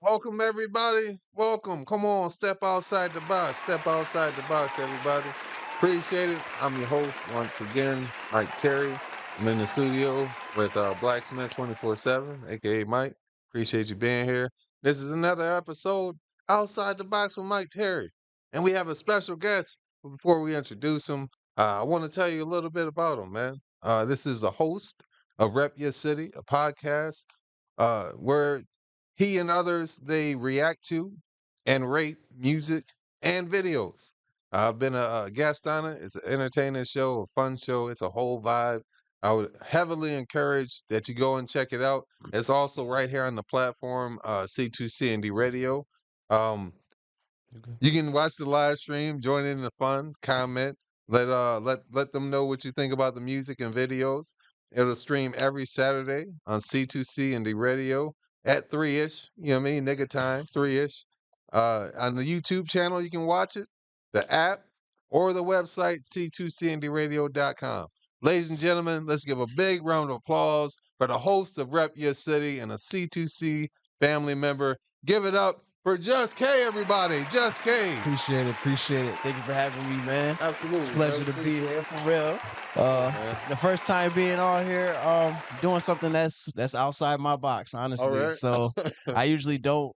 Welcome, everybody. Welcome. Come on, step outside the box. Step outside the box, everybody. Appreciate it. I'm your host once again, Mike Terry. I'm in the studio with Blacksmith 24/7, aka Mike. Appreciate you being here. This is another episode outside the box with Mike Terry, and we have a special guest. But before we introduce him, I want to tell you a little bit about him, man. This is the host of Rep Your City, a podcast where he and others they react to and rate music and videos. I've been a guest on it. It's an entertaining show, a fun show. It's a whole vibe. I would heavily encourage that you go and check it out. It's also right here on the platform, C2C&D Radio. Um, Okay. you can watch the live stream, join in the fun, comment, let them know what you think about the music and videos. It'll stream every Saturday on C2C and the radio at 3-ish. You know what I mean? Nigga time, 3-ish. On the YouTube channel, you can watch it, the app, or the website, c2cndradio.com. Ladies and gentlemen, let's give a big round of applause for the host of Rep Your City and a C2C family member. Give it up for Just K, everybody. Just K. Appreciate it. Appreciate it. Thank you for having me, man. Absolutely. It's a pleasure to be here for real. Man. The first time being on here, doing something that's outside my box, All honestly. right. So I usually don't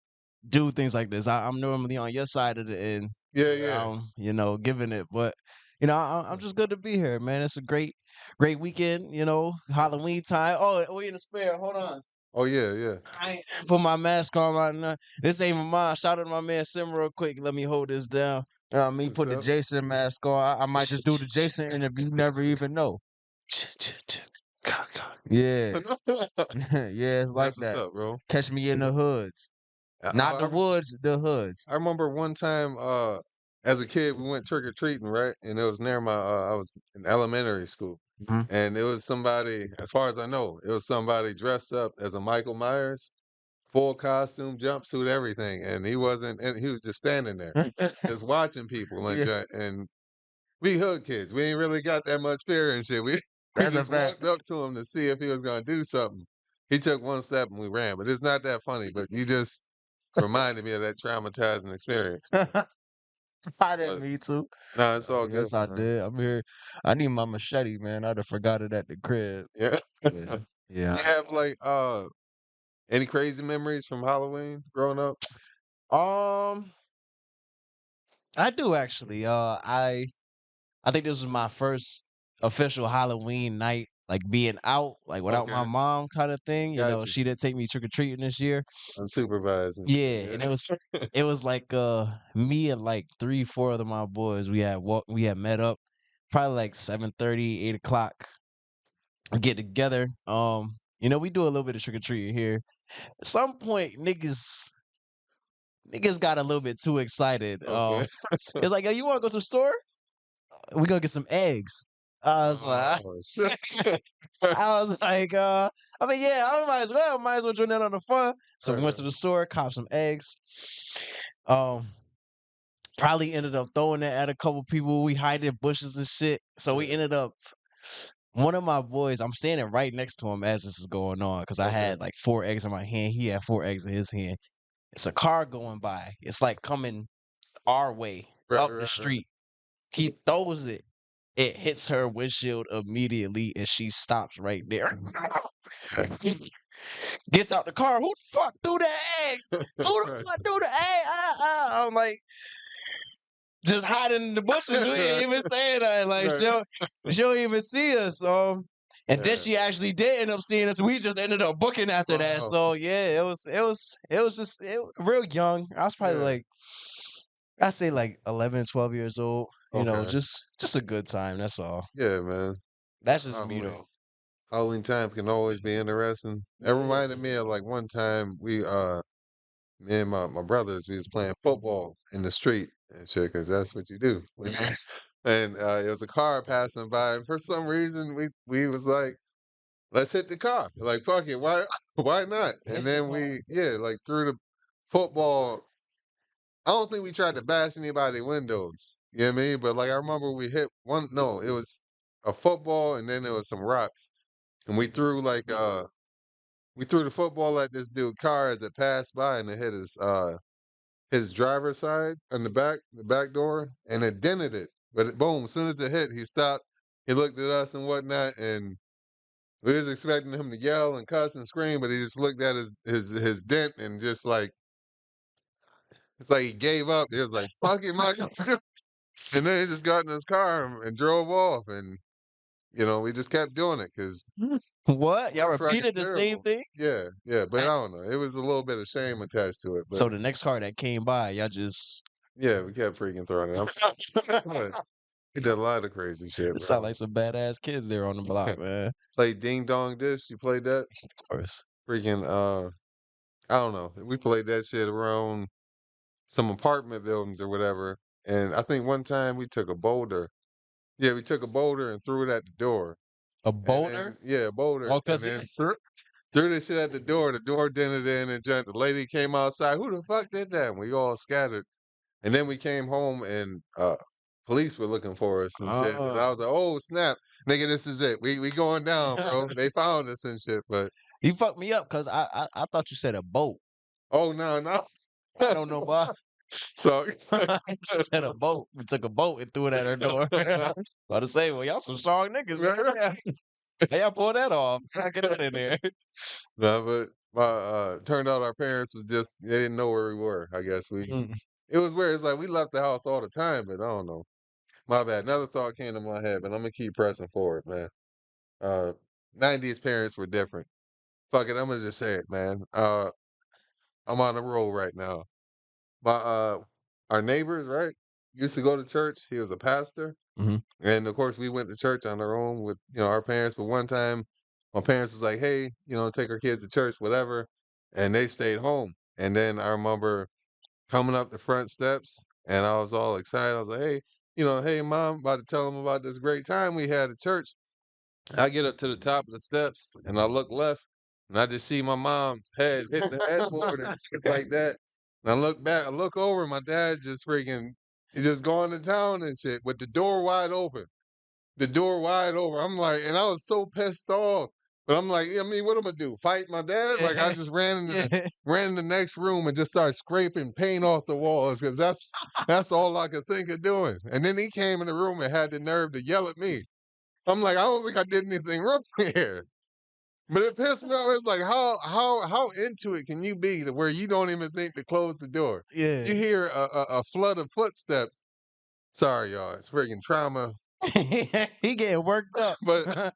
do things like this. I'm normally on your side of the end, Yeah, so yeah. giving it. But I'm just good to be here, man. It's a great weekend. Halloween time. Oh, we in the spare. Hold on. Oh, yeah, yeah. I ain't put my mask on right now. This ain't even mine. Shout out to my man Sim real quick. Let me hold this down. Me What's put the up? Jason mask on. I might just do the Jason interview. You never even know. Yeah, yeah, it's like That's what's that. up, bro. Catch me in the hoods, I, not the I, woods, the hoods. I remember one time as a kid, we went trick or treating, right? And it was near I was in elementary school. Mhm. And it was somebody, as far as I know, it was somebody dressed up as a Michael Myers, full costume, jumpsuit, everything. And and he was just standing there, just watching people. Yeah, And we hood kids. We ain't really got that much fear and shit. We we that's a just fact. walked up to him to see if he was gonna do something. He took one step and we ran. But it's not that funny. But you just reminded me of that traumatizing experience, man. I didn't But mean to. no, it's all good, Yes, I man. did. I'm here. I need my machete, man. I'd have forgot it at the crib. Yeah. Yeah, yeah. You have like any crazy memories from Halloween growing up? Um, I do actually. I think this was my first official Halloween night, like being out, like without my Okay, mom, kind of thing. got you. She didn't take me trick or treating this year. Unsupervised and shit. Yeah, and it was like me and like 3, 4 of my boys. We had met up, probably like 7:30, 8 o'clock. Get together. We do a little bit of trick or treating here. At some point, niggas got a little bit too excited. Okay. It's like, yo, you want to go to the store? We gonna get some eggs. I was like, Oh shit. I was like, yeah, I might as well join in on the fun. So we went to the store, copped some eggs. Um, Probably ended up throwing it at a couple people. We hide in bushes and shit. So we Yeah. ended up one of my boys. I'm standing right next to him as this is going on because I Okay. had like 4 eggs in my hand. He had 4 eggs in his hand. It's a car going by. It's like coming our way Right, up the right, right. street. He throws it. It hits her windshield immediately, and she stops right there. Gets out the car. Who the fuck threw the egg? Who the Right. fuck threw the egg? I'm like, just hiding in the bushes. We ain't even saying that. Like, Right. she don't even see us. And then Yeah. she actually did end up seeing us. We just ended up booking after that. Wow. So yeah, it was just real young. I was probably Yeah. like, I say like 11, 12 years old. Okay. Just a good time. That's all. Yeah, man. That's just me Halloween. though. Halloween time can always be interesting. It reminded me of like one time me and my brothers, we was playing football in the street and shit, because that's what you do. And it was a car passing by, and for some reason we was like, let's hit the car. Like, fuck it, why why not? And Hit the then car. we like threw the football. I don't think we tried to bash anybody's windows. You know what I mean? But like I remember we hit one, no, it was a football and then there was some rocks. And we threw like we threw the football at this dude car as it passed by, and it hit his driver's side on the back door, and it dented it. But boom, as soon as it hit, he stopped. He looked at us and whatnot, and we was expecting him to yell and cuss and scream, but he just looked at his dent and just like it's like he gave up. He was like, "Fuck it, Michael," and then he just got in his car and drove off, and we just kept doing it because What? we Y'all were fucking repeated the same terrible. thing? Yeah, yeah, but I I, don't know. It was a little bit of shame attached to it, but so the next car that came by, y'all just yeah, we kept freaking throwing it. But he did a lot of crazy shit, it sound bro. like some badass kids there on the block, man. Played Ding Dong Dish. You played that? Of course. Freaking I don't know. We played that shit around some apartment buildings or whatever. And I think one time we took a boulder. Yeah, we took a boulder and threw it at the door. A And boulder? then yeah, a boulder. Oh, And cause then it, threw this shit at the door. The door dented in and jumped. The lady came outside. Who the fuck did that? And we all scattered. And then we came home and police were looking for us and shit. And I was like, oh snap, nigga, this is it. We going down, bro. They found us and shit. But you fucked me up because I thought you said a boat. oh no, no. I don't know why. So You said a boat. We took a boat and threw it at her door. About to say, well, y'all some strong niggas, man. How y'all pull that off? I get that in there. no, but turned out our parents was just they didn't know where we were. I guess Mm. it was weird. It's like we left the house all the time, but I don't know. My bad. Another thought came to my head, but I'm gonna keep pressing forward, man. Uh 90s parents were different. Fuck it, I'm gonna just say it, man. I'm on a roll right now. My our neighbors, right, used to go to church. He was a pastor. Mhm. And of course, we went to church on our own with our parents. But one time, my parents was like, "Hey, take our kids to church, whatever," and they stayed home. And then I remember coming up the front steps, and I was all excited. I was like, "Hey, hey, mom, about to tell them about this great time we had at church." I get up to the top of the steps, and I look left, and I just see my mom's head hit the headboard and shit like that. And I look back, I look over, my dad just freaking, he's just going to town and shit with the door wide open, the door wide open. I'm like, and I was so pissed off. But I'm like, I mean, what am I do? Fight my dad? Like I Yeah. just ran into the Yeah. ran in the next room and just started scraping paint off the walls because that's all I could think of doing. And then he came in the room and had the nerve to yell at me. I'm like, I don't think I did anything wrong here. But it pissed me off. It's like how into it can you be to where you don't even think to close the door? Yeah. You hear a flood of footsteps. Sorry, y'all. It's freaking trauma. He getting worked up. But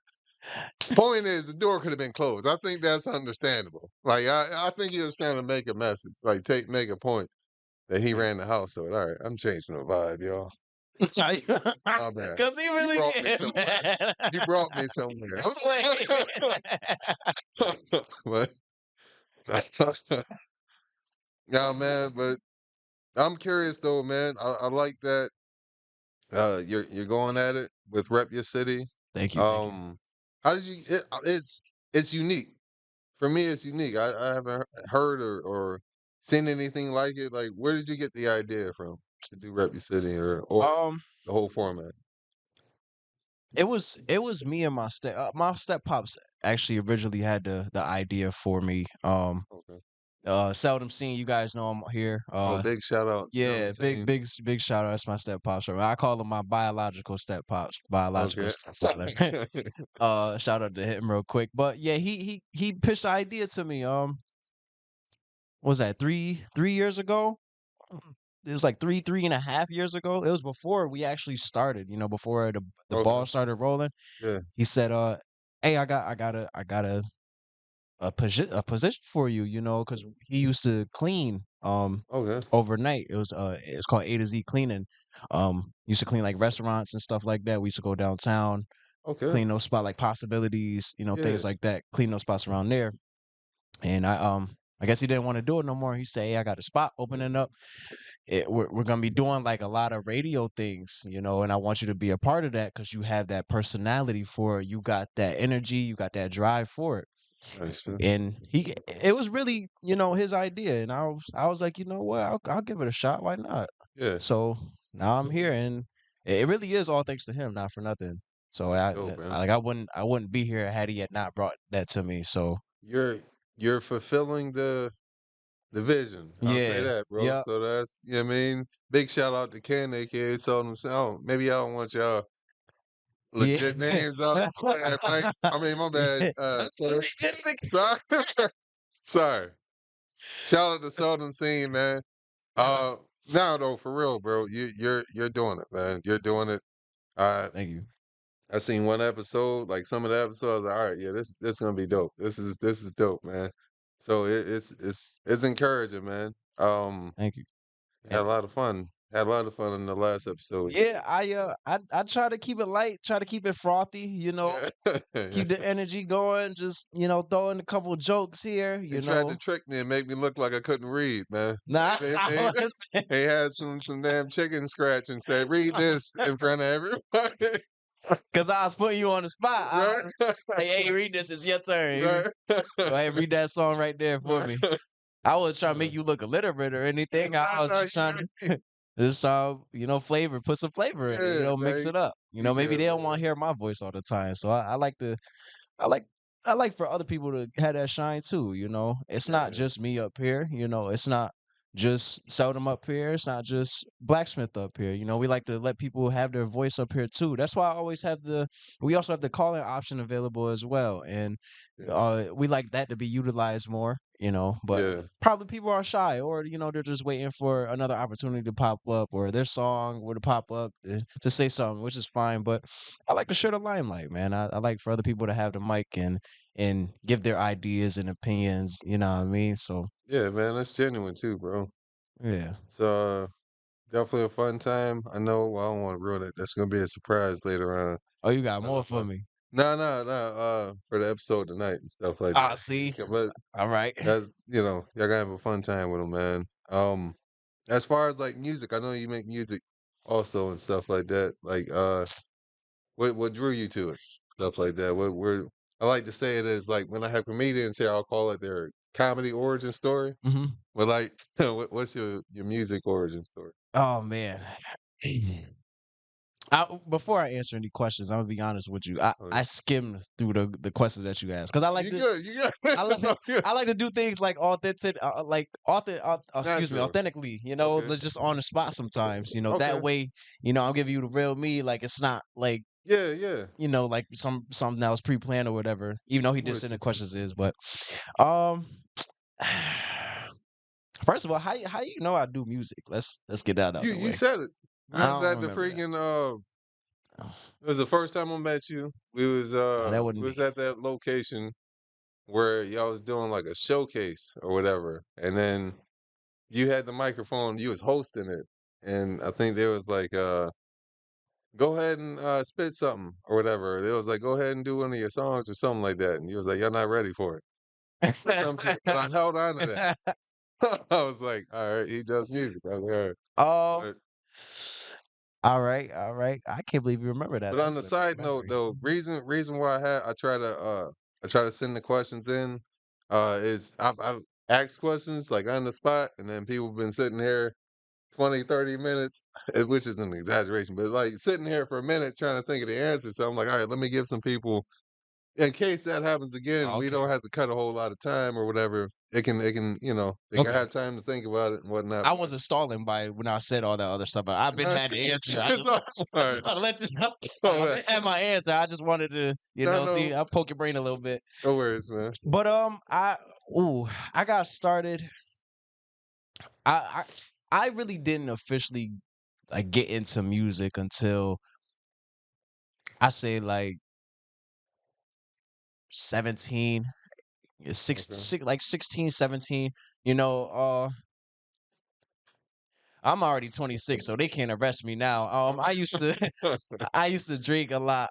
point is, the door could have been closed. I think that's understandable. Like I think he was trying to make a message, like make a point that he ran the house. So all right, I'm changing the vibe, y'all. Oh man, Cause he you really brought me getting somewhere. mad. You brought me somewhere. Wait. But yeah, man. But I'm curious though, man. I like that you're going at it with Rep Your City. Thank you, thank you. How did you? It's unique for me. It's unique. I haven't heard or seen anything like it. Like, where did you get the idea from to do Rep Your City or Um, the whole format? it was me and my step pops actually originally had the idea for me. Okay. Seldom seen, you guys know I'm here. Oh, big shout out, Yeah, big 17. big big shout out. That's my step pops. I call him my biological step pops, biological Okay. stepfather. Shout out to him real quick. But yeah, he pitched the idea to me. What was that 3 years ago? It was like three and a half years ago. It was before we actually started. Before the Okay. ball started rolling. Yeah. He said, hey, I got a position for you. Because he used to clean Okay. overnight. It's called A to Z cleaning. Used to clean like restaurants and stuff like that. We used to go downtown, Okay. clean those spots like possibilities, Yeah. things like that. Clean those spots around there. And I guess he didn't want to do it no more. He said, "Hey, I got a spot opening up. We're gonna be doing like a lot of radio things, and I want you to be a part of that because you have that personality for it. You got that energy, you got that drive for it." Nice. Man. And it was really, his idea, and I was like, you know what, I'll give it a shot. Why not? Yeah. So now I'm here, and it really is all thanks to him, not for nothing. So That's dope, man. I wouldn't be here had he had not brought that to me. So You're you're fulfilling the vision. I'll say Yeah. that, bro. Yep. So that's, you know what I mean? Big shout out to Ken, aka Seldom Sound. Maybe I don't want y'all Yeah. legit names out there, Mike. I mean, my bad. Sorry. Sorry. Shout out to Seldom Scene, man. Uh, now though, for real, bro, you're doing it, man. You're doing it. I Thank you. I seen one episode, like some of the episodes. Like, all right, yeah, this gonna be dope. This is dope, man. So it's encouraging, man. Thank you. Had And a lot of fun. Had a lot of fun in the last episode. yeah, I try to keep it light, try to keep it frothy, Yeah, yeah. keep the energy going, just, throw in a couple jokes here, They tried to trick me and make me look like I couldn't read, man. Nah, They they had some damn chicken scratch and said, read this in front of everybody. because I was putting you on the spot. Right? Like, hey, read this. It's your turn. Right? Go ahead, read that song right there for me. I was trying to Uh, make you look illiterate or anything. I was no, just trying to just flavor, put some flavor in it, yeah, mix man. it up. You Maybe good, they don't want man. to hear my voice all the time. So I like I like for other people to have that shine too. It's not Yeah, just me up here, it's not just Seldom up here, it's not just Blacksmith up here. We like to let people have their voice up here too. That's why I always have we also have the call-in option available as well. And yeah, we like that to be utilized more, but yeah, probably people are shy or they're just waiting for another opportunity to pop up or their song or to pop up to say something, which is fine. But I like to share the limelight, man. I like for other people to have the mic and give their ideas and opinions. You know what I mean? So yeah, man. That's genuine too, bro. yeah. So definitely a fun time. I know. Well, I don't want to ruin it. That's gonna be a surprise later on. Oh, you got more for Uh, me. no, no, no. For the episode tonight and stuff like Ah, that. see. Yeah, but All right. that's y'all gotta have a fun time with them, man. As far as like music, I know you make music also and stuff like that. Like, what drew you to it? Stuff like that. What where I like to say it is like when I have comedians here, I'll call it their comedy origin story. Hmm. But like, what's your music origin story? Oh man. Before I answer any questions, I'm gonna be honest with you. I Okay. skimmed through the questions that you asked because I like You to good? You good? I like No, good. I like to do things like authentic, excuse me, Natural. authentically. Okay. Just on the spot sometimes. That Okay. way, I'm giving you the real me. Like it's not like Yeah. Yeah. like something that was pre-planned or whatever. Even though he I'm did with send the you. questions is, but um, first of all, how you know I do music? Let's get that out You the you way. said it. We I was don't at the remember that. freaking Oh, it was the first time I met you. no, that We wasn't was me. at that location where y'all was doing like a showcase or whatever. And then you had the microphone, you was hosting it. And I think there was like go ahead and spit something or whatever. It was like go ahead and do one of your songs or something like that. And you was like, you're not ready for it. Or something. But I held on to that. I was like, all right, he does music. I was like, all right. Oh, But all right. I can't believe you remember that. but on That's the a good side note memory. though, reason why I try to send the questions in is I've asked questions like on the spot and then people have been sitting here 20, 30 minutes, which is an exaggeration, but like sitting here for a minute trying to think of the answer. So I'm like, all right, let me give some people in case that happens again, Oh, we okay. don't have to cut a whole lot of time or whatever. It can, they can Okay. have time to think about it and whatnot. I But wasn't stalling by when I said all that other stuff, but I've been no, it's had good. the answer. I It's just all I right. just want to let you know. Oh, I've yeah. been had my answer. I just wanted to, No, see, no, I poke your brain a little bit. no worries, man. But I got started. I I really didn't officially like get into music until I say like 17, Okay. like 16, 17. You know, I'm already 26, so they can't arrest me now. I used to I used to drink a lot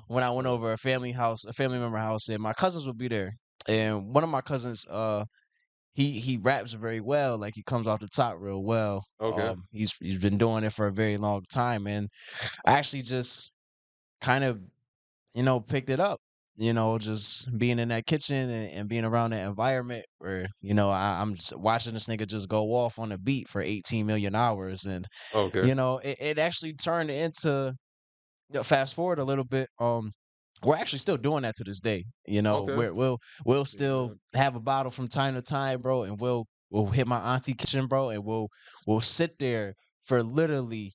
when I went over a family member house, and my cousins would be there. And one of my cousins, he raps very well, like he comes off the top real well. Okay. He's been doing it for a very long time, and I actually just kind of picked it up. Just being in that kitchen and being around that environment where I'm just watching this nigga just go off on a beat for 18 million hours, and Okay. it actually turned into fast forward a little bit. we're actually still doing that to this day. You know, Okay. we'll See still that. have a bottle from time to time, bro, and we'll hit my auntie kitchen, bro, and we'll sit there for literally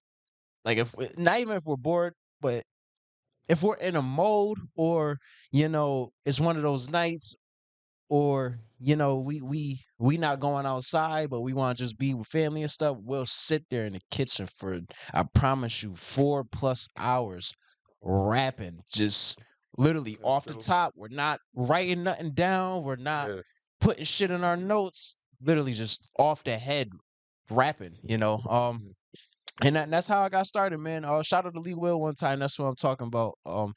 like if not even if we're bored, but if we're in a mode or it's one of those nights or we not going outside but we want to just be with family and stuff, we'll sit there in the kitchen for, I promise you, 4+ hours rapping, just literally That's off the dope. top. We're not writing nothing down, we're not Yeah. putting shit in our notes, literally just off the head rapping, Mhm. and that's how I got started, man. Shout out to Lee Will one time. That's what I'm talking about. So,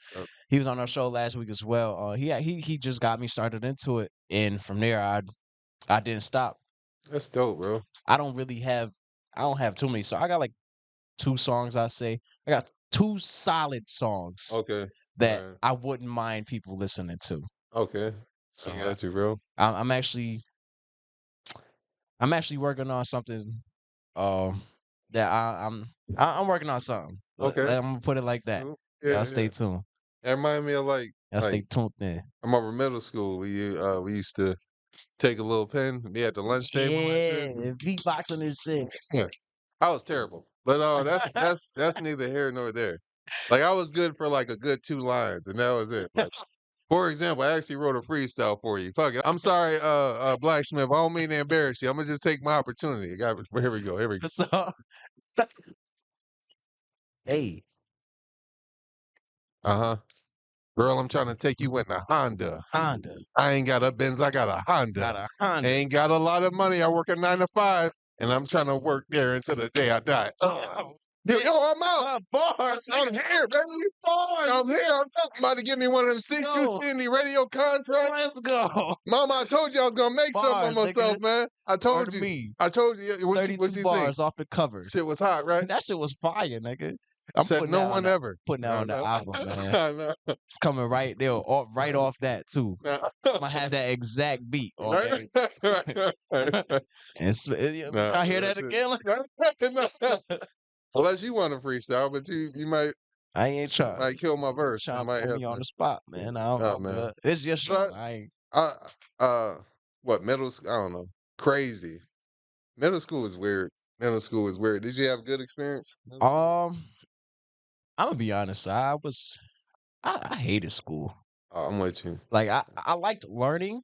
He was on our show last week as well. He just got me started into it, and from there I didn't stop. that's dope, bro. I don't really have I don't have too many. So I got like two songs. I say I got two solid songs Okay. All that right. I wouldn't mind people listening to. Okay. I So got you, bro. I'm actually working on something. Um, that I'm working on something. Okay. I'm gonna put it like that. So, Y'all yeah, stay yeah. tuned. It remind me of Y'all stay like tuned in. I remember middle school. We used to take a little pen, be at the lunch table and shit. Yeah, beatboxing and shit. Yeah. I was terrible. But that's neither here nor there. Like I was good for like a good 2 lines and that was it. Like for example, I actually wrote a freestyle for you. Fuck it. I'm sorry, Blacksmith. I don't mean to embarrass you. I'm gonna just take my opportunity. Here we go. Here we go. So, hey, Uh-huh. Girl, I'm trying to take you in the Honda. Honda I ain't got a Benz, I got a got Honda. a Honda. Ain't got a lot of money. I work a 9 to 5, and I'm trying to work there until the day I die. Yo, I'm out. Bars, I'm here, baby. bars. I'm here. I'm about to give me one of the seats you Go. see in the radio contract. Let's go. Mama, I told you I was gonna make something of Bars, myself, nigga. man. I Word told to you. me. I told you. What 32 you think? bars off the covers. Shit was hot, right? That shit was fire, nigga. I'm Said putting no that on one the ever. putting that No, on the no. album, man. I know. It's coming right there, right off that too. No. I'm gonna have that exact beat on Right? there. No, I hear that that shit. again. No. Unless you want to freestyle, but you might I ain't trying. might kill my verse. I Trying to might put have me on to. the spot, Yeah. man. I don't Oh know, man. but it's your show. But I ain't. I what middle school? I don't know. Crazy. Middle school is weird. Middle school is weird. Did you have a good experience? Middle school? Um, I'm gonna be honest. I hated school. Oh, I'm with you. Like I liked learning,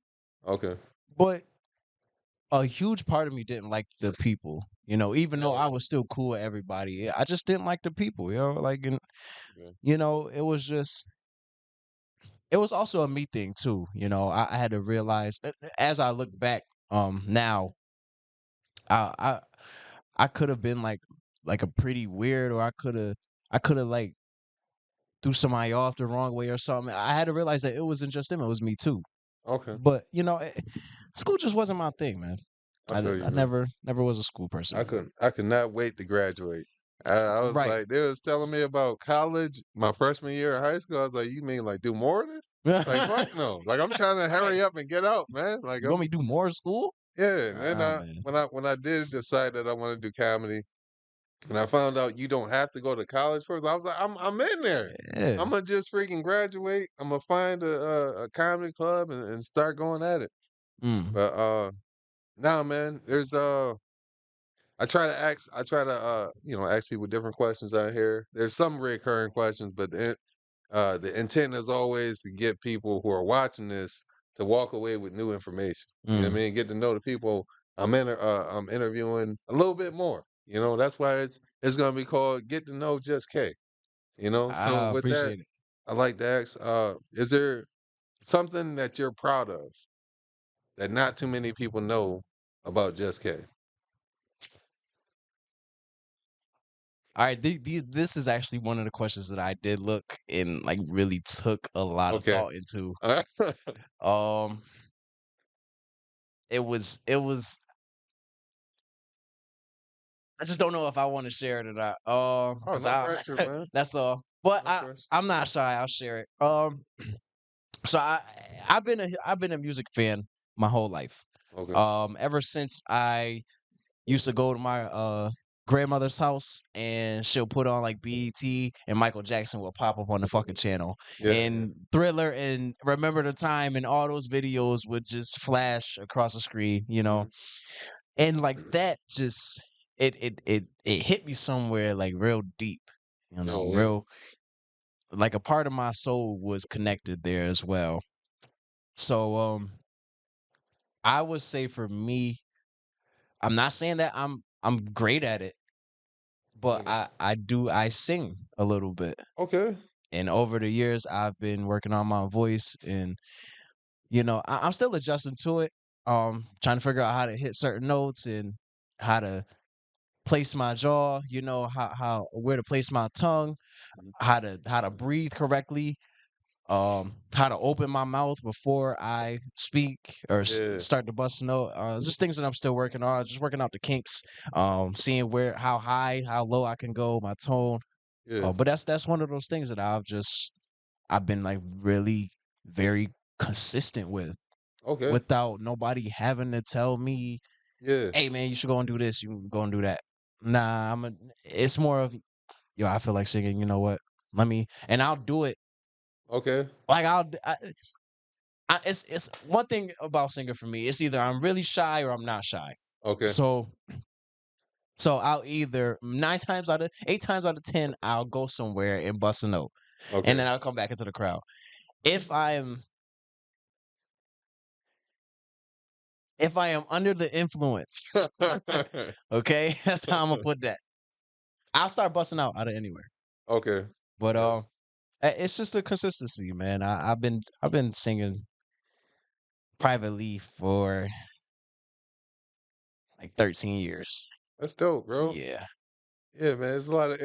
Okay. but a huge part of me didn't like the people. Even though I was still cool with everybody, I just didn't like the people. Like, and Yeah. it was also a me thing too. I had to realize as I look back, now I I I could have been like a pretty weird, or I could have like threw somebody off the wrong way or something. I had to realize that it wasn't just them; it was me too. Okay. But school just wasn't my thing, man. I I feel did- you, I bro. never was a school person. I could not wait to graduate. I was Right. like, they was telling me about college my freshman year of high school. I was like, you mean like do more of this? Like fuck no. Like I'm trying to hurry Right. up and get out, man. Like You want me to do more school? yeah. And then Man. when I did decide that I want to do comedy, and I found out you don't have to go to college first, I was like, I'm in there. Yeah. I'm gonna just freaking graduate. I'm gonna find a comedy club and start going at it. Mm. But now, man, there's I try to ask people different questions out here. There's some recurring questions, but the intent is always to get people who are watching this to walk away with new information. You know what I Mm. mean? Get to know the people I'm interviewing a little bit more. That's why it's gonna be called Get to Know Just K. So I with that, appreciate it. I like to ask, is there something that you're proud of that not too many people know about Just K? All right, this is actually one of the questions that I did look and like really took a lot of Okay. thought into. Um, it was. I just don't know if I want to share it or not. Oh, Cause no I pressure, man. that's all. But No pressure. I'm not shy. I'll share it. So I've been a music fan my whole life. Okay. Ever since I used to grandmother's house and she'll put on like BET and Michael Jackson will pop up on the fucking channel. Yeah, yeah. And Thriller and Remember the Time and all those videos would just flash across the screen, you know. Mhm. And like that just it hit me somewhere like real deep, you Yeah, know, yeah. real like a part of my soul was connected there as well. So I would say for me, I'm not saying that I'm great at it, but Okay. I sing a little bit. Okay. And over the years I've been working on my voice and you know, I'm still adjusting to it. Trying to figure out how to hit certain notes and how to place my jaw, you know, how where to place my tongue, Mhm. how to breathe correctly, how to open my mouth before I speak or Yeah, start to bust a note. It's just things that I'm still working on, just working out the kinks, seeing where how high, how low I can go, my tone. yeah. But that's one of those things that I've been like really very consistent with Okay. without nobody having to tell me, Yeah. "Hey man, you should go and do this, you go and do that." Nah, it's more of, yo, I feel like singing, you know what? Let me and I'll do it. Okay. Like it's one thing about singing for me. It's either I'm really shy or I'm not shy. Okay. So so I'll either 8 times out of 10 I'll go somewhere and bust a note, and Okay. then I'll come back into the crowd. If I'm if I am under the influence, okay, that's how I'm gonna put that. I'll start busting out of anywhere. Okay. But Yep. it's just a consistency, man. I've been singing privately for like 13 years. That's dope, bro. Yeah. Yeah, man. There's a lot of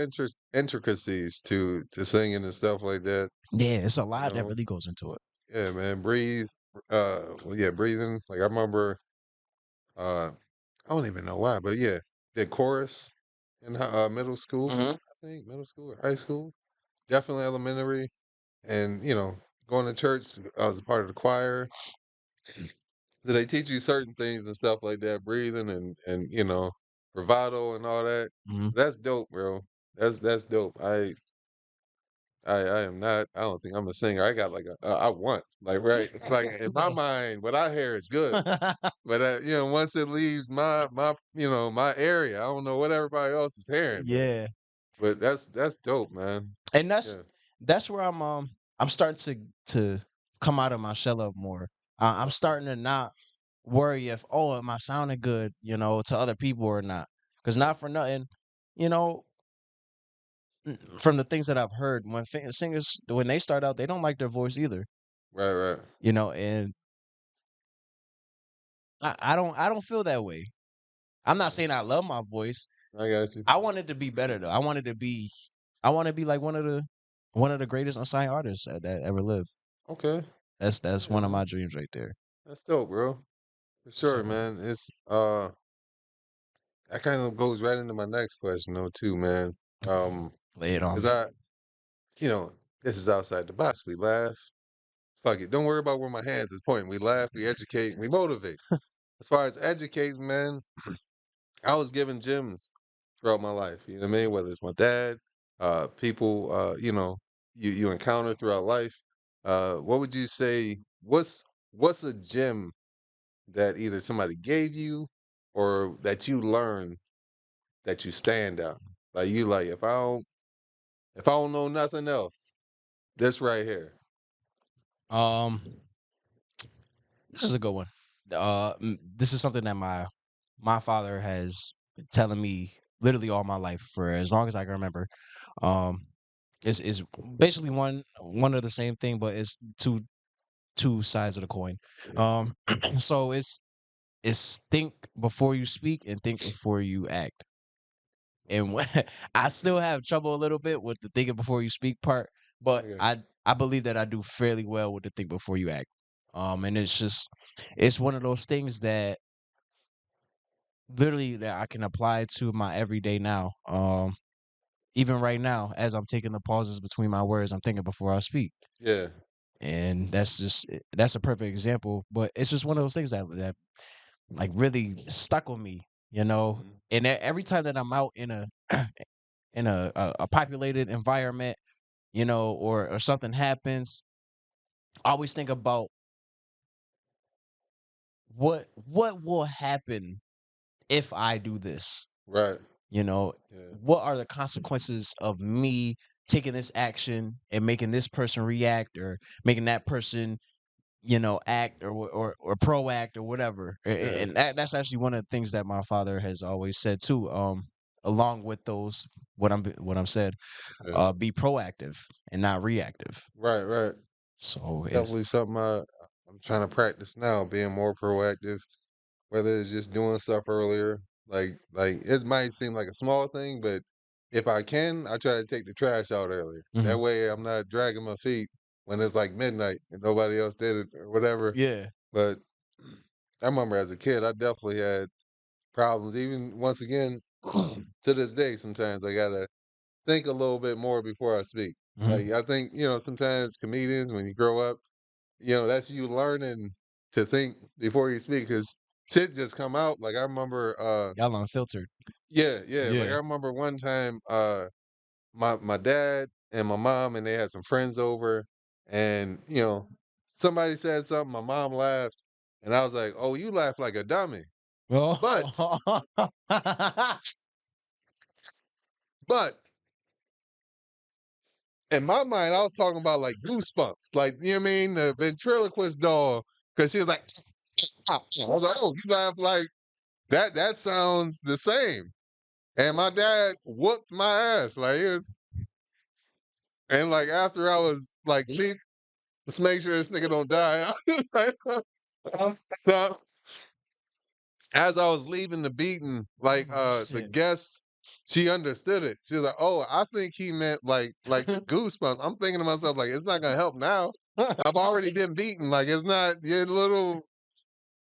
intricacies to singing and stuff like that. Yeah, it's a You lot that know. really goes into it. Yeah, man. Breathe. Well, yeah, breathing. Like I remember. I don't even know why, but yeah, the chorus in middle school. Mhm. I think middle school or high school. Definitely elementary. And going to church. I was a part of the choir. So they teach you certain things and stuff like that, breathing and bravado and all that. Mhm. That's dope, bro. That's dope. I am not. I don't think I'm a singer. I got like I want like right like in my mind, what I hear is good. But once it leaves my area, I don't know what everybody else is hearing, man. Yeah. But that's dope, man. And that's Yeah. that's where I'm starting to come out of my shell up more. I'm Okay. starting to not worry if, oh, am I sounding good, you know, to other people or not? Because Right. not for nothing, you know, from the things that I've heard, when singers when they start out, they don't like their voice either, Right. Right. you know, and I don't feel that way. I'm not Okay. saying I love my voice. I got you. I want it to be better though. I want to be like one of the greatest unsigned artists that ever lived. Okay. That's Yeah, one of man. my dreams right there. That's dope, bro. For sure, So man. It's that kind of goes right into my next question though, too, man. Um, lay it on because me. you know, this is outside the box. We laugh. Fuck it. Don't worry about where my hands is pointing. We laugh, we educate, we motivate. As far as educating, man, I was given gems throughout my life. You know what I mean? Whether it's my dad, people, you encounter throughout life. What would you say? What's a gem that either somebody gave you or that you learned that you stand out? Like you like, if I don't know nothing else, this right here. Um, this is a good one. This is something that my father has been telling me literally all my life for as long as I can remember. Um, is basically one of the same thing, but it's two sides of the coin. Um, so it's think before you speak and think before you act. And when, I still have trouble a little bit with the thinking before you speak part, but I got I believe that I do fairly well with the think before you act. And it's one of those things that literally that I can apply to my everyday now. Even right now, as I'm taking the pauses between my words, I'm thinking before I speak. you. Yeah. And that's a perfect example. But it's just one of those things that like really stuck with me, you know. Mhm. And every time that I'm out in a a populated environment, you know, or something happens, I always think about what will happen if I do this, Right. you know, Yeah. what are the consequences of me taking this action and making this person react or making that person, you know, act or proact or whatever. Yeah. And that's actually one of the things that my father has always said too. Along with those, what I'm said, Yeah. be proactive and not reactive. Right. Right. So It's it's definitely something I'm trying to practice now, being more proactive. Whether it's just doing stuff earlier, like it might seem like a small thing, but if I can, I try to take the trash out earlier. mhm. That way, I'm not dragging my feet when it's like midnight and nobody else did it or whatever. Yeah. But I remember as a kid, I definitely had problems. Even once again, to this day, sometimes I gotta think a little bit more before I speak. Mhm. Like I think, sometimes comedians, when you grow up, that's you learning to think before you speak because shit just come out. Like I remember, Y'all unfiltered. yeah, yeah. Like I Yeah. remember one time, my dad and my mom and they had some friends over, and somebody said something. My mom laughs, and I was like, "Oh, you laugh like a dummy." But Oh. but in my mind, I was talking about like goosebumps, like you know what I mean, the ventriloquist doll, because she was like, I was like, "Oh, you laugh like that? That sounds the same." And my dad whooped my ass. Like it was, and like after I was like, leave, let's make sure this nigga don't die. So, as I was leaving the beating, like Oh the shit. guest, she understood it. She was like, "Oh, I think he meant like the goosebumps." I'm thinking to myself, like, it's not gonna help now. I've already been beaten. Like it's not your little.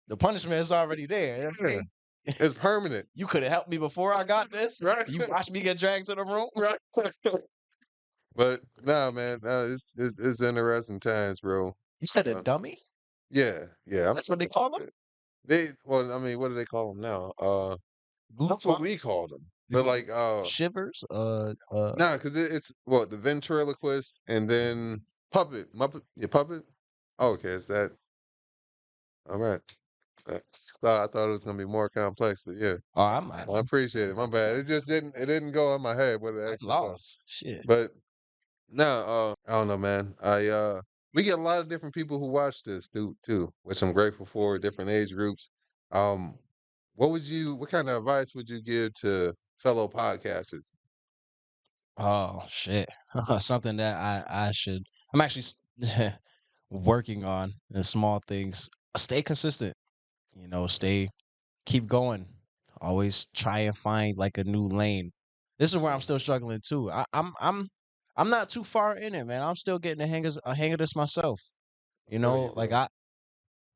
The punishment is already there. I Yeah, mean, it's permanent. you could have helped me before I got this. Right. You watched me get dragged to the room. Right. But nah, man, it's interesting times, bro. You said a Uh, dummy? yeah, yeah. That's what they call them? Well, I mean, what do they call them now? That's what we Goosebumps? call them. The But like, shivers? nah, because it's what the ventriloquist and then puppet, Muppet, yeah, puppet. Oh, okay, it's that. All right. I thought it was gonna be more complex, but yeah, oh, I appreciate it. My bad. It just didn't. It didn't go in my head what it I'm actually was. lost. Shit. But no, I don't know, man. We get a lot of different people who watch this too, which I'm grateful for. Different age groups. Um, what kind of advice would you give to fellow podcasters? Oh shit. Something that I should I'm actually working on in small things. Stay consistent. You know, keep going. Always try and find like a new lane. This is where I'm Mhm. still struggling too. I'm not too far in it, man. I'm still getting a hang of this myself. I You feel you, know, like bro.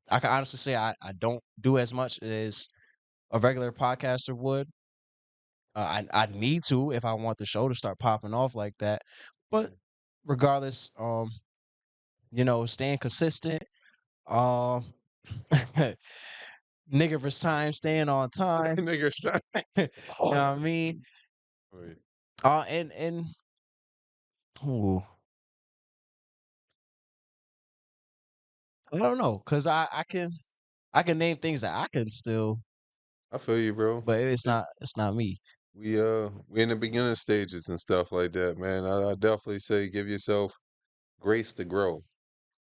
I can honestly say I don't do as much as a regular podcaster would. I need to if I want the show to start popping off like that. But Mhm. regardless, you know, staying consistent, um, nigga for time, staying on time. Nigga, shut. You know what I mean? Wait, And ooh, I don't know, cause I can name things that I can still, I feel you, bro. but it's not me. We in the beginning stages and stuff like that, man. I definitely say give yourself grace to grow.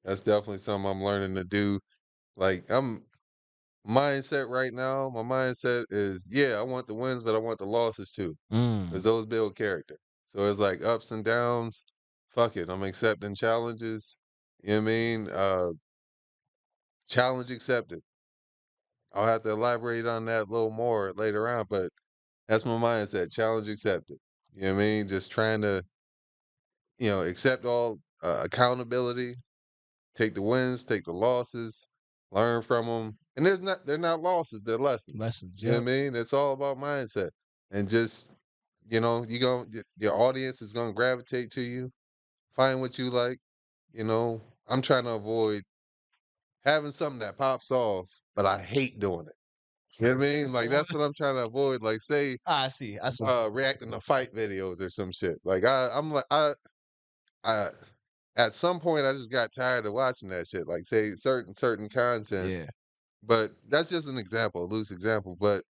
That's definitely something I'm learning to do. Like I'm mindset right now. My mindset is yeah, I want the wins, but I want the losses too, because Mm, those build character. So it's like ups and downs. Fuck it, I'm accepting challenges. You know what I mean? Challenge accepted. I'll have to elaborate on that a little more later on, but that's my mindset. Challenge accepted. You know what I mean? Just trying to, accept all accountability, take the wins, take the losses, learn from them. And they're not losses, they're lessons. lessons. You know what Yep. I mean? It's all about mindset. And just, your audience is gonna gravitate to you, find what you like. I'm trying to avoid having something that pops off, but I hate doing it. You know what I mean? Like that's what I'm trying to avoid. Like say I see. I see. reacting to fight videos or some shit. Like I'm like I at some point I just got tired of watching that shit. Like say certain content. Yeah. But that's just an example, a loose example. But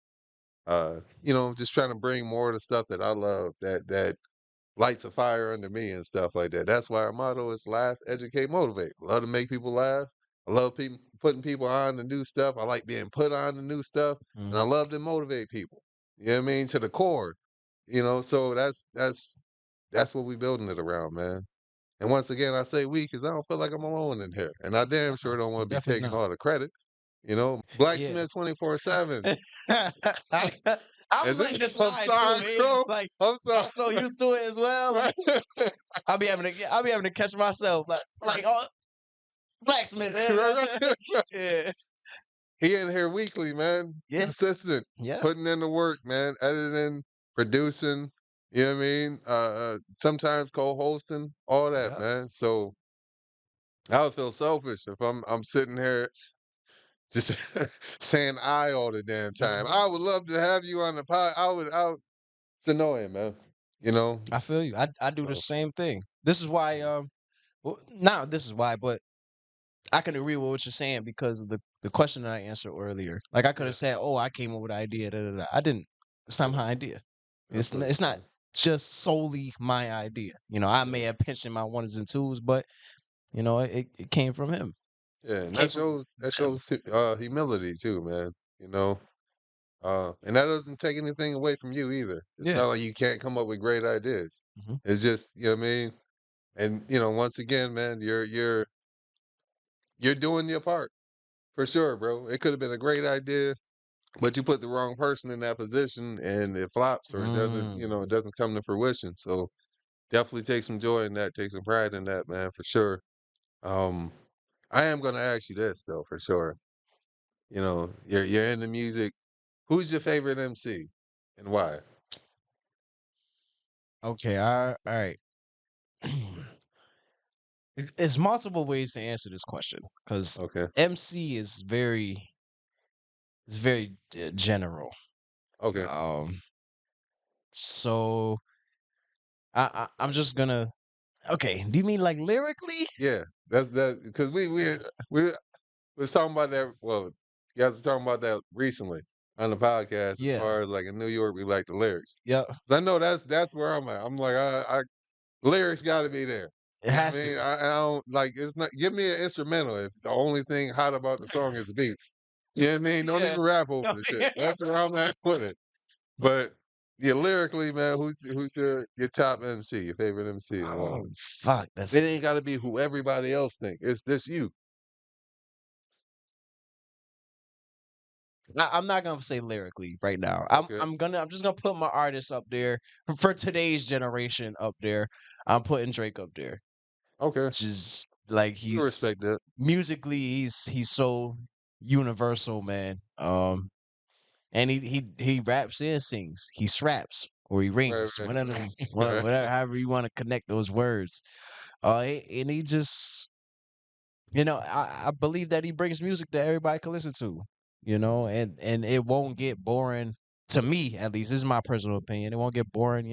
just trying to bring more of the stuff that I love that lights a fire under me and stuff like that. That's why our motto is laugh, educate, motivate. Love to make people laugh. I love people putting people on the new stuff. I like being put on the new stuff, and I Hmm. love to motivate people. You know what I mean? To the core. So that's what we building it around, man. And once again, I say we because I don't feel like I'm alone in here, and I damn sure don't want to be Definitely taking not. all the credit. Yeah. Blacksmith 24/7. I was Is letting it? this I'm slide too, sorry, man. bro. Like I'm sorry. I'm so used to it as well. Like I'll be having to catch myself like oh blacksmith. Yeah. He in here weekly, man. Yeah. Consistent, Yeah. putting in the work, man. Editing, producing. You know what I mean? Sometimes co-hosting, all that, Yeah. man. So I would feel selfish if I'm sitting here just saying I all the damn time. Mhm. I would love to have you on the pod. It's annoying, man. You know. I feel you. I do the So same thing. This is why well, now this is why, but I can agree with what you're saying because of the question that I answered earlier. Like I could yeah, have said, "Oh, I came up with the idea." Da, da, da. I didn't. It's not yeah. my idea. I feel you, It's not man. just solely my idea. I may Yeah, have pinched in my ones and twos, but it came from him. yeah, and Came that from shows that him. shows humility too, man. You know. And that doesn't take anything away from you either. It's Yeah. not like you can't come up with great ideas. Hmm. It's just, you know what I mean? And once again, man, you're doing your part for sure, bro. It could have been a great idea, but you put the wrong person in that position and it flops or it doesn't, Mm. it doesn't come to fruition. So definitely take some joy in that, take some pride in that, man, for sure. Um, I am gonna ask you this though, for sure. You're into music. Who's your favorite MC and why? Okay. All right. There's multiple ways to answer this question because Okay. MC is very general. Okay. Um, so I'm just gonna. Okay, do you mean like lyrically? Yeah, that's that because we was talking about that. Well, you guys were talking about that recently on the podcast. As Yeah. far as like in New York, we like the lyrics. Yep. 'Cause I know that's where I'm at. I'm like, I lyrics got to be there. It You know what has I to mean? be. I don't like it's not. Give me an instrumental if the only thing hot about the song is the beats. You know what I mean? Don't Yeah. even rap over No, the shit. yeah. That's where I'm at with it. But yeah, lyrically, man, who's your top MC, your favorite MC, and why? Oh fuck, It that's. ain't got to be who everybody else think. It's this you. I'm not gonna say lyrically right now. Okay. I'm just gonna put my artists up there for today's generation up there. I'm putting Drake up there. Okay. Just like I can he's respect that. musically, he's so universal, man. And he raps and sings. He straps or he Right, rings, right. whatever, Right. whatever, however you want to connect those words. And he just, I believe that he brings music that everybody can listen to. And it won't get boring to me, at least. This is my personal opinion. It won't get boring.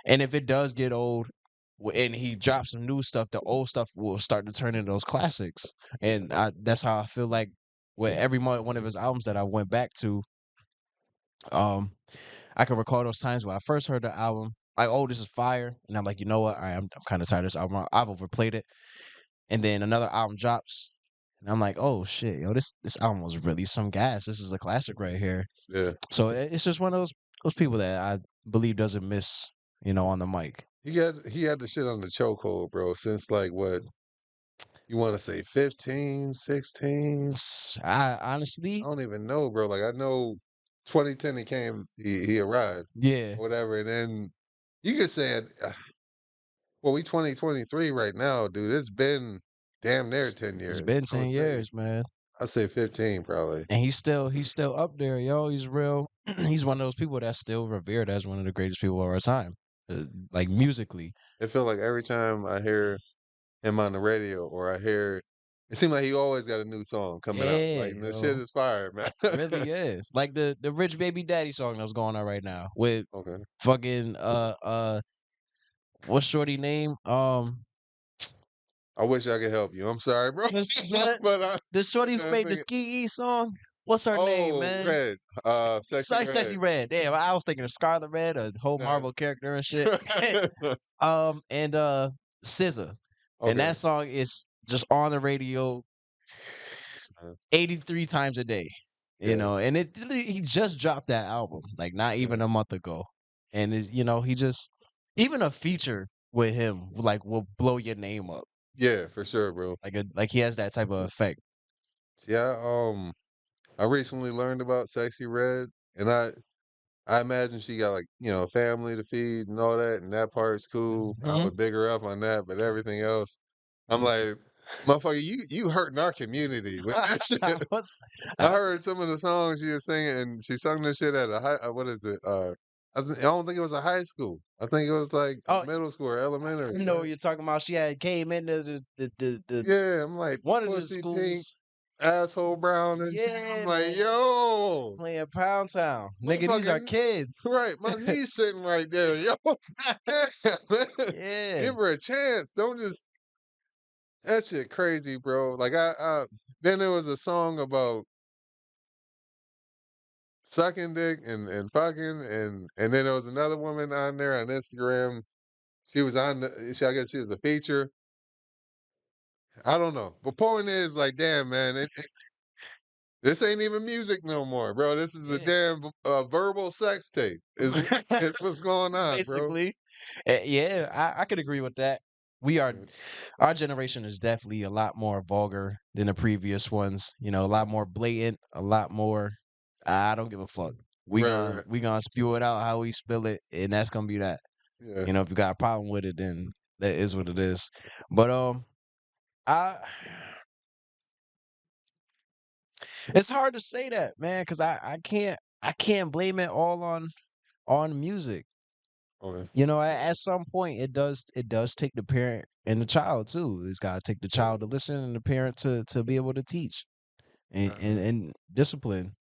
And if it does get old, and he drops some new stuff, the old stuff will start to turn into those classics. And that's how I feel like with every one of his albums that I went back to. Um, I can recall those times when I first heard the album, like, oh, this is fire. And I'm like, you know what? All right, I'm kind of tired of this album. I've overplayed it. And then another album drops. And I'm like, oh shit, yo, this album was really some gas. This is a classic right here. Yeah. So it's just one of those people that I believe doesn't miss, on the mic. He had the shit on the chokehold, bro, since like what you want to say 15, 16? I I honestly, don't even know, bro. Like I know 2010 he arrived yeah, or whatever. And then you could say it well, we 2023 right now, dude. It's been damn near 10 it's years. been I would 10 say years, man. I'd say 15 probably. And he's still up there, yo. He's real. He's one of those people that's still revered as one of the greatest people of our time, like musically. It feel like every time I hear him on the radio or I hear It seemed like he always got a new song coming out. Yeah, Like the shit yo. is fire, man. Really is. Like the Rich Baby Daddy song that's going on right now with Okay. fucking what's shorty name? I wish I could help you. I'm sorry, bro. The, but the I'm shorty who trying to made the think. Ski song. What's her name, Oh, man? Red. Sexy Sexy Red. Red. Damn, I was thinking of Scarlet Red, a whole Nah. Marvel character and shit. And SZA. And Okay. that song is just on the radio Yes, man. 83 times a day. You Yeah. know, and he just dropped that album like not Yeah. even a month ago. And is he just even a feature with him like will blow your name up. Yeah, for sure, bro. Like he has that type of effect. Yeah. I recently learned about Sexy Red, and I imagine she got like a family to feed and all that, and that part's cool. I Mhm. would big her up on that, but everything else, I'm like, motherfucker, you hurting our community with that shit. What's I I was heard some of the songs she was singing, and she sung this shit at a high. What is it? I don't think it was a high school. I think it was like a oh middle school or elementary, I know what man. you're talking about. She had came into the Yeah, I'm like one of the pussy pink, schools. asshole brown, and shit. I'm Yeah, like, man. yo, Playing Pound Town. Nigga, these are motherfucker, kids. right? My niece sitting right there, yo. Yeah, man. Yeah. Give her a chance. Don't just that shit crazy, bro. Like then there was a song about sucking dick and fucking and then there was another woman on there on Instagram. She was on I guess she was the feature. I don't know. But point is like, damn man, this ain't even music no more, bro. This is a Yeah. damn verbal sex tape. Is what's going on, bro. Basically. Yeah, I could agree with that. We are Yeah, our generation is definitely a lot more vulgar than the previous ones. You know, a lot more blatant, a lot more I don't give a fuck. right, right. We gonna spew it out how we spill it, and that's gonna be that. Yeah. You know, if you got a problem with it, then that is what it is. But I it's hard to say that, man, because I can't blame it all on music. Okay. You know, at some point it does take the parent and the child too. It's got to take the Yeah. child to listen and the parent to be able to teach and discipline.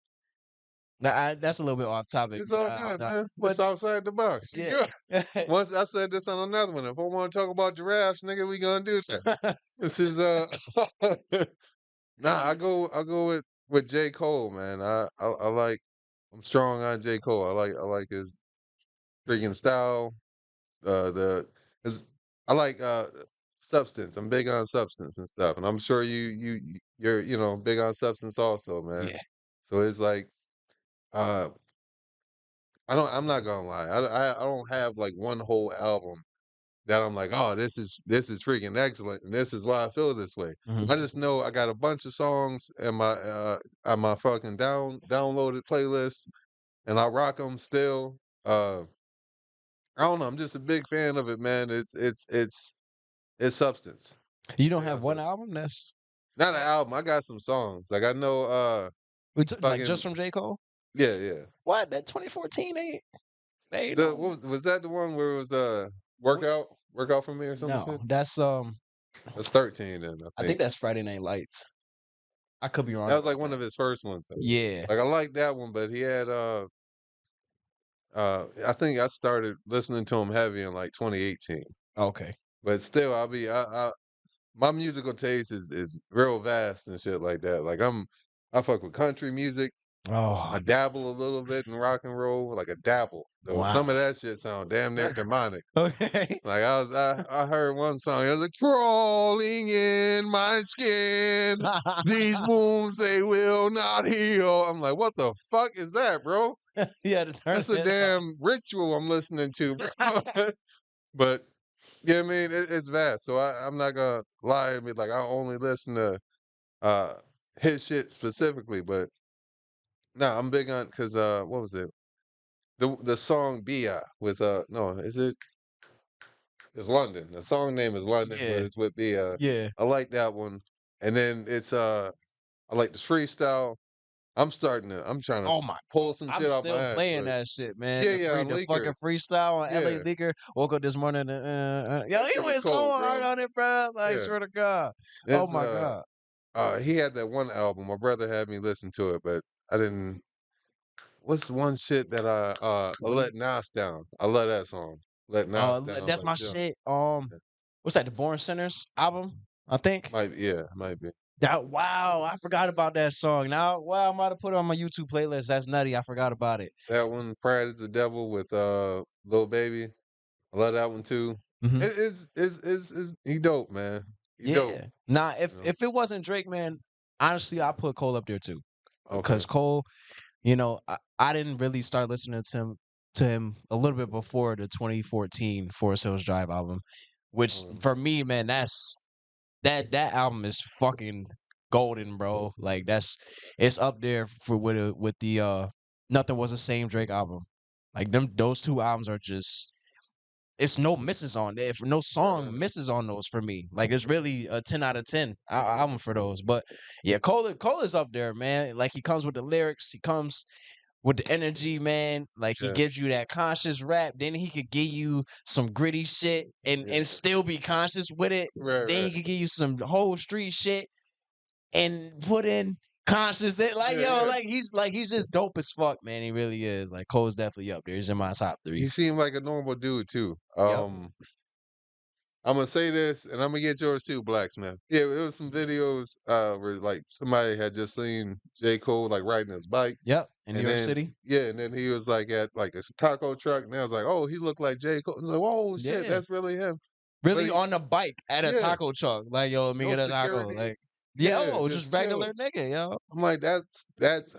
Now, that's a little bit off topic. It's all good, man. But It's outside the box. You yeah. good? Once I said this on another one. If I want to talk about giraffes, nigga, we gonna do that. This is nah. I go with J Cole, man. I like. I'm strong on J Cole. I like his freaking style. The his I like substance. I'm big on substance and stuff, and I'm sure you're big on substance also, man. Yeah. So it's like uh I'm not gonna lie. I don't have like one whole album that I'm like, oh, this is freaking excellent, and this is why I feel this way. Mhm. I just know I got a bunch of songs in my on my fucking downloaded playlist, and I rock them still. I don't know. I'm just a big fan of it, man. It's substance. You don't Big have on one substance. album that's Not an so album. I got some songs. Like I know like fucking just from J. Cole? yeah, yeah. What? That 2014 ain't The no was that the one where it was what workout for me or some no. shit? That's That's 13 then, I I think think. that's Friday Night Lights. I could be wrong That was about like one that. of his first ones though. Yeah. Like I like that one, but he had I think I started listening to him heavy in like 2018. Okay. But still I my musical taste is real vast and shit like that. Like I fuck with country music. I Oh, dabble a little bit in rock and roll, like a dabble. Though some of wow. that shit sound damn near demonic. Okay. Like I heard one song, it was like crawling in my skin. These wounds they will not heal. I'm like, what the fuck is that, bro? You had to turn That's a it up. damn ritual I'm listening to, bro. But yeah, I mean it's vast. So I'm not gonna lie and be like I only listen to uh his shit specifically, but no, I'm big on because what was it? The song Bia with no, is it it's London. The song name is London, but Yeah. it's with Bia. Yeah. I like that one. And then it's I like the freestyle. I'm trying to Oh my pull some I'm shit out my still ass, playing but that shit, man. yeah, yeah, on The fucking leakers. freestyle on LA Yeah. Leaker. Woke up this morning and yo, That he shit was went so cold, hard bro. on it, bro. Like, Yeah. swear to God. Oh It's my God. He had that one album. My brother had me listen to it, but I didn't. What's one shit that I Cody. let Nas down? I love that song. Let Nas down. That's Like my yeah, shit. What's that? The Born Sinners album, I think. might yeah, might be That wow, I forgot about that song. Now, wow, I might have put it on my YouTube playlist. That's nutty. I forgot about it. that one. Pride is the Devil with Lil Baby. I love that one too. Hmm. Is he dope, man? He dope. Yeah. Nah, You know? if it wasn't Drake, man, honestly, I put Cole up there too. Okay. Because Cole, I didn't really start listening to him a little bit before the 2014 Forest Hills Drive album, which Um, for me, man, that album is fucking golden, bro. Like it's up there for with the Nothing Was the Same Drake album. Like those two albums are just it's no misses on there. No right, song right. misses on those for me. Like it's really a 10 out of 10 album for those. But yeah, Cole is up there, man. Like he comes with the lyrics, he comes with the energy, man. Like he Yeah, gives you that conscious rap. Then he could give you some gritty shit and yeah. still be conscious with it. Right, Then right. he could give you some whole street shit and put in conscious it. Like Yeah, yo, yeah. like he's just dope as fuck, man. He really is. Like Cole's definitely up there. He's in my top three. He seemed like a normal dude too. Yep. I'm gonna say this, and I'm gonna get yours too, Blacksmith. Yeah, it was some videos where like somebody had just seen J. Cole like riding his bike, Yep. In New and York then City. yeah, and then he was like at like a taco truck, and I was like, oh, he looked like J. Cole. I was like, whoa, shit, Yeah. that's really him. But Really he, on a bike at a yeah, taco truck. Like, yo, let me no get a taco. security. Like, yeah, Yeah, oh, just just chill. regular nigga, yo. I'm like, that's.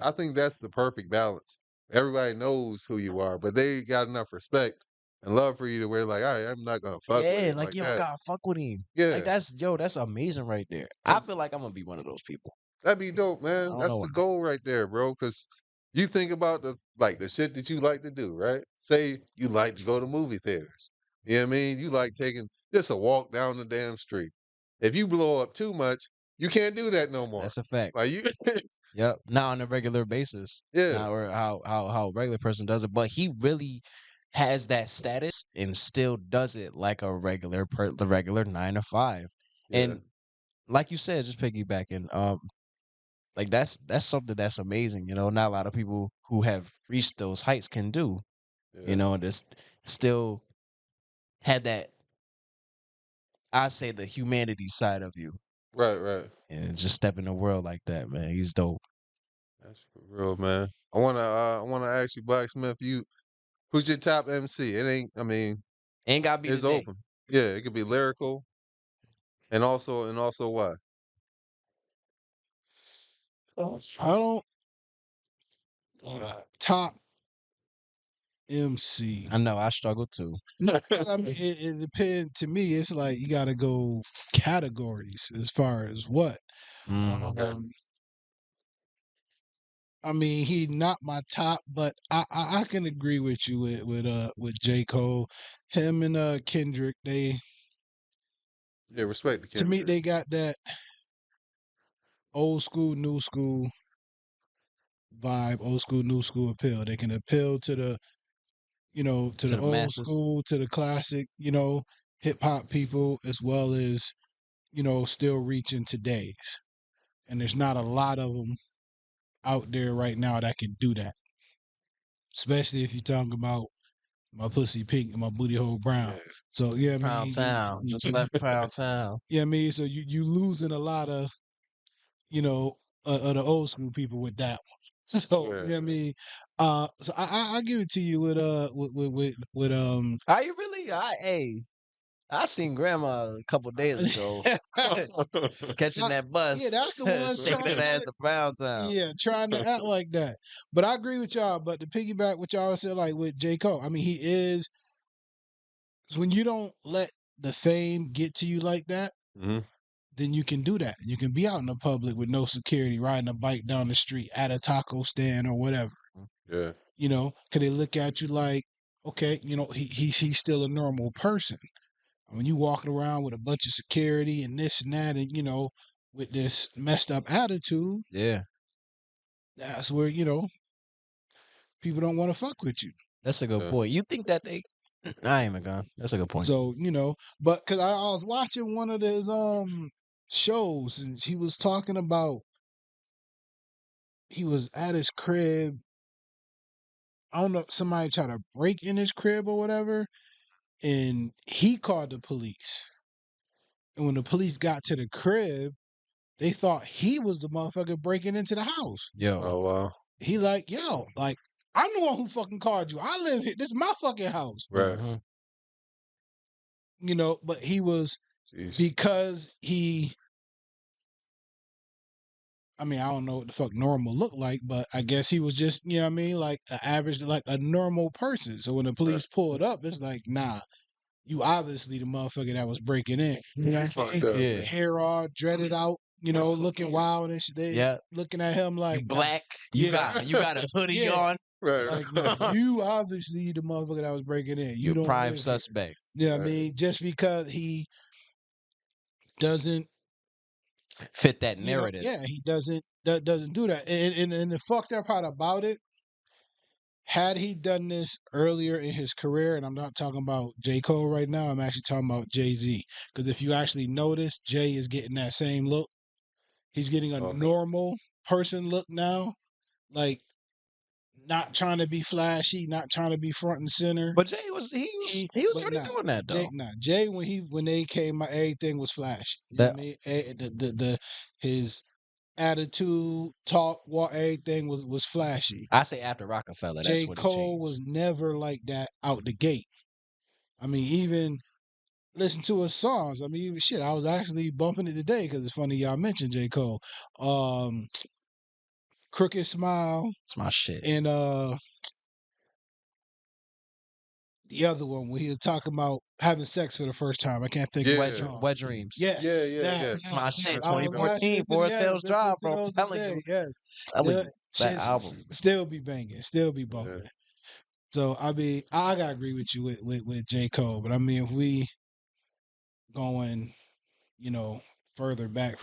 I think that's the perfect balance. Everybody knows who you are, but they got enough respect and love for you to where like, all right, I'm not gonna fuck with Yeah, him like like yo, I that. gotta fuck with him. Like Yeah, that's amazing right there. I that's feel like I'm gonna be one of those people. that'd be dope, I man. don't know That's why. the goal right there, bro. Because you think about the like the shit that you like to do, right? Say you like to go to movie theaters. You know what I mean? You like taking just a walk down the damn street. If you blow up too much, you can't do that no more. That's a fact. Like you, Yep. Not on a regular basis. yeah, Not or how a regular person does it. But he really has that status and still does it like a the regular 9 to 5. yeah, And like you said, just piggybacking, like that's something that's amazing. Not a lot of people who have reached those heights can do. yeah. And just still had that, I say, the humanity side of you, Right, right. and just step in the world like that, man. He's dope. That's for real, man. I wanna ask you, Blacksmith, who's your top MC? It ain't I mean, Ain't gotta be it's today. open. Yeah, it could be lyrical and also why. I don't top MC. I know I struggle too. No, I mean it depends. To me, it's like you got to go categories as far as what. Okay. Um, I mean, he not my top, but I can agree with you with J Cole, him and Kendrick. They Yeah, respect the to me Kendrick. they got that old school, new school vibe, old school, new school appeal. They can appeal to the to To the the old masses. school, to the classic, hip hop people, as well as still reaching today's. And there's not a lot of them out there right now that can do that. Especially if you're talking about my pussy pink and my booty hole brown. Yeah. So yeah, I Pound mean, Town. Just left Pound Town. yeah, I mean, so you losing a lot of you know of the old school people with that one. So Yeah. yeah, I mean, so I give it to you with Are you really? I seen grandma a couple days ago catching that yeah, bus, that's the one shaking trying that to ass to Pound Town. yeah, trying to act like that. But I agree with y'all. But to piggyback what y'all said, like with J. Cole, I mean, he is when you don't let the fame get to you like that, hmm then you can do that. You can be out in the public with no security, riding a bike down the street at a taco stand or whatever. Yeah. Could they look at you like, okay, he's still a normal person. When you walking around with a bunch of security and this and that, and with this messed up attitude, Yeah, that's where people don't want to fuck with you. that's a good Yeah. point. You think that they? I ain't even gone. That's a good point. So but because I was watching one of his shows, and he was talking about he was at his crib. I don't know, somebody tried to break in his crib or whatever, and he called the police. And when the police got to the crib, they thought he was the motherfucker breaking into the house. Yo. Oh wow. He like, yo, like, I'm the one who fucking called you. I live here. This is my fucking house. Right. Mhm. You know, but he was Jeez. because he I mean, I don't know what the fuck normal looked like, but I guess he was just, you know what I mean, like an average, like a normal person. So when the police pulled up, it's like, nah, you obviously the motherfucker that was breaking in. You know He's what I fucked mean? up. Yeah. Man. Hair all dreaded out, you know, looking wild and shit. They Yeah. looking at him You like, nah, black. You yeah, got a hoodie yeah. on. Right. Like, nah, you obviously the motherfucker that was breaking in. You You don't prime live here. suspect. You know what I Right. mean? Just because he doesn't, Fit that you know, narrative. yeah, he doesn't do that. And the fucked up part about it, had he done this earlier in his career, and I'm not talking about J. Cole right now, I'm actually talking about Jay-Z. Because if you actually notice, Jay is getting that same look. He's getting a Okay. normal person look now. Like, not trying to be flashy, not trying to be front and center. But Jay was he was But already nah, doing that Jay, though. nah, Jay when they came out, everything was flashy. You know That what I mean? His attitude, talk, walk, everything was flashy. I say after Rockefeller, that's J. when it Cole changed. was never like that out the gate. I mean, even listen to his songs. I mean, even shit. I was actually bumping it today because it's funny y'all mentioned J. Cole. Crooked Smile It's my shit. and the other one where he was talking about having sex for the first time. I can't think of the Yeah. song. Wet Dreams. Yes, Yeah. Yeah. that. Yeah. It's my Yes, shit. yes. I was actually 2014, listening. Forest Yes, Hills listening Drive, to bro. I'm those telling today. you. Yes, Telling the you. That shit album. still be banging, still be Yeah. bumping. So I mean, I gotta agree with you with J. Cole, but I mean, if we going, you know, further back,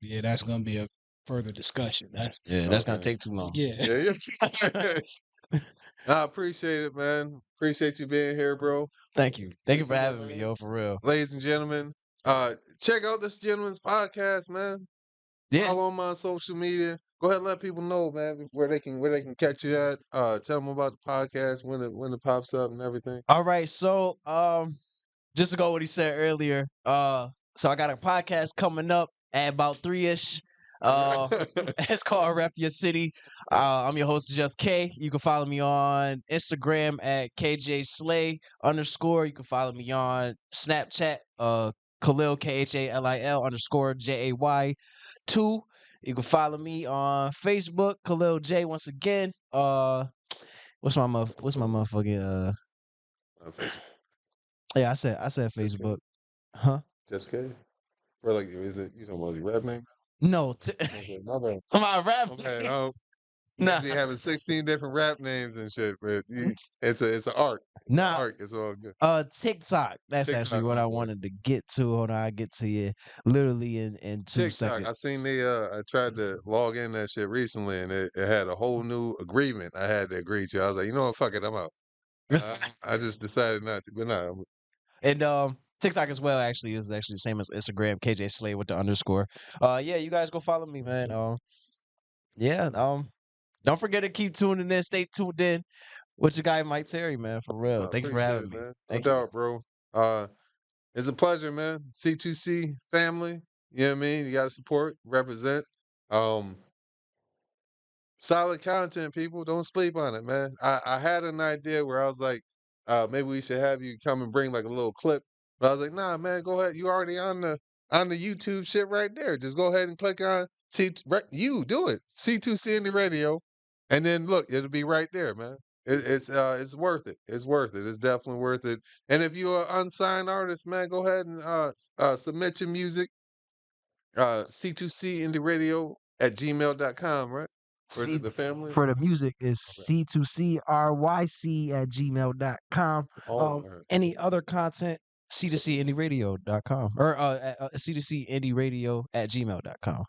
yeah, that's gonna be a further discussion. That's Yeah, that's gonna Okay. take too long. yeah. Yeah. Yeah. I appreciate it, man. Appreciate you being here, bro. Thank you. Thank you for Appreciate it, having me, man. yo, for real. Ladies and gentlemen, check out this gentleman's podcast, man. Yeah. Follow him on social media. Go ahead and let people know, man, where they can catch you at. Tell them about the podcast when it pops up and everything. All right. So just to go what he said earlier, so I got a podcast coming up at about 3-ish. It's called Rep Your City. I'm your host, Just K. You can follow me on Instagram at KJ_Slay_. You can follow me on Snapchat, Khalil KHALIL_JAY2. You can follow me on Facebook, Khalil J once again. What's my motherfucking On Facebook. yeah, I said Just Facebook. kidding. Huh? Just kidding. Or like, is it you talking about your rap name? No, Okay, my bad. my rap My bad. name. You Nah, be having 16 different rap names and shit, but it's an art. It's an nah. art. It's all good. TikTok. That's actually TikTok, what my I boy. wanted to get to. Hold on, I get to you literally in 2 TikTok. seconds. I seen I tried to log in that shit recently and it had a whole new agreement I had to agree to. I was like, you know what, fuck it, I'm out. I just decided not to, but nah. And TikTok as well actually is actually the same as Instagram, KJ Slay with the underscore. Yeah, you guys go follow me, man. Yeah, don't forget to keep tuning in, stay tuned in with your guy Mike Terry, man, for real. I Thank you for appreciate having it, me. man. No Thank you. doubt, bro. It's a pleasure, man. C2C family. You know what I mean? You gotta support, represent. Um, Solid content, people. Don't sleep on it, man. I had an idea where I was like, maybe we should have you come and bring like a little clip. But I was like, nah, man, go ahead. You already on the YouTube shit right there. Just go ahead and click on you do it. C2C in the radio. And then look, it'll be right there, man. It's worth it. It's worth it. It's definitely worth it. And if you're an unsigned artist, man, go ahead and submit your music. C2C indie radio at gmail.com, right? Or is C it the family? for the music is Okay. C2CRYC@gmail.com. All right. Any other content, C2CIndieRadio.com or C2CIndieRadio@gmail.com.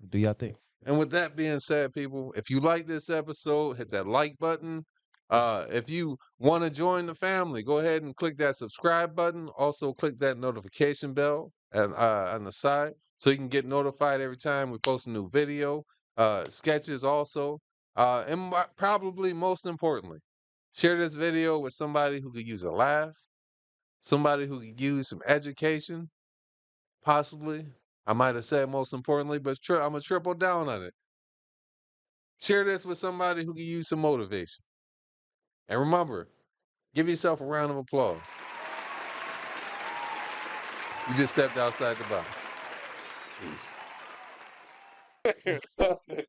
Do y'all think? And with that being said, people, if you like this episode, hit that like button. If you want to join the family, go ahead and click that subscribe button. Also, click that notification bell. and on the side, so you can get notified every time we post a new video. Sketches also, and probably most importantly, share this video with somebody who could use a laugh, somebody who could use some education, possibly. I might have said most importantly, but I'm gonna triple down on it. Share this with somebody who could use some motivation. And remember, give yourself a round of applause. You just stepped outside the box. Peace.